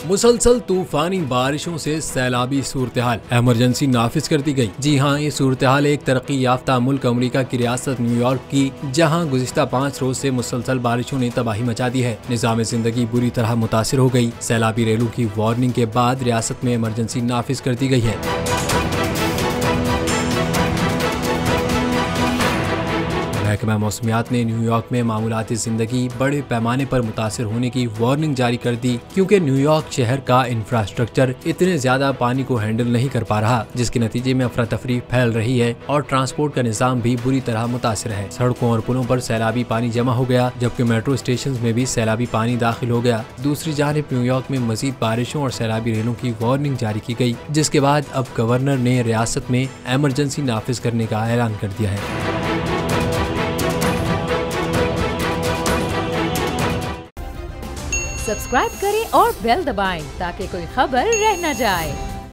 मुसलसल तूफानी बारिशों से सैलाबी सूरत-ए-हाल इमरजेंसी नाफिज कर दी गई। जी हाँ, ये सूरत-ए-हाल एक तरक्की याफ्ता मुल्क अमेरिका की रियासत न्यूयॉर्क की, जहाँ गुज़िश्ता 5 रोज से मुसलसल बारिशों ने तबाही मचा दी है। निज़ाम जिंदगी बुरी तरह मुतासिर हो गई। सैलाबी रेलों की वार्निंग के बाद रियासत में इमरजेंसी नाफिज कर दी गई है। महकमा मौसमियात ने न्यूयॉर्क में मामूलाती जिंदगी बड़े पैमाने पर मुतासिर होने की वार्निंग जारी कर दी, क्योंकि न्यूयॉर्क शहर का इंफ्रास्ट्रक्चर इतने ज्यादा पानी को हैंडल नहीं कर पा रहा, जिसके नतीजे में अफरा तफरी फैल रही है और ट्रांसपोर्ट का निजाम भी बुरी तरह मुतासिर है। सड़कों और पुलों पर सैलाबी पानी जमा हो गया, जबकि मेट्रो स्टेशन में भी सैलाबी पानी दाखिल हो गया। दूसरी जानिब न्यूयॉर्क में मजीद बारिशों और सैलाबी रेलों की वार्निंग जारी की गई, जिसके बाद अब गवर्नर ने रियासत में इमरजेंसी नाफिज करने का ऐलान कर दिया है। सब्सक्राइब करें और बेल दबाएं ताकि कोई खबर रह न जाए।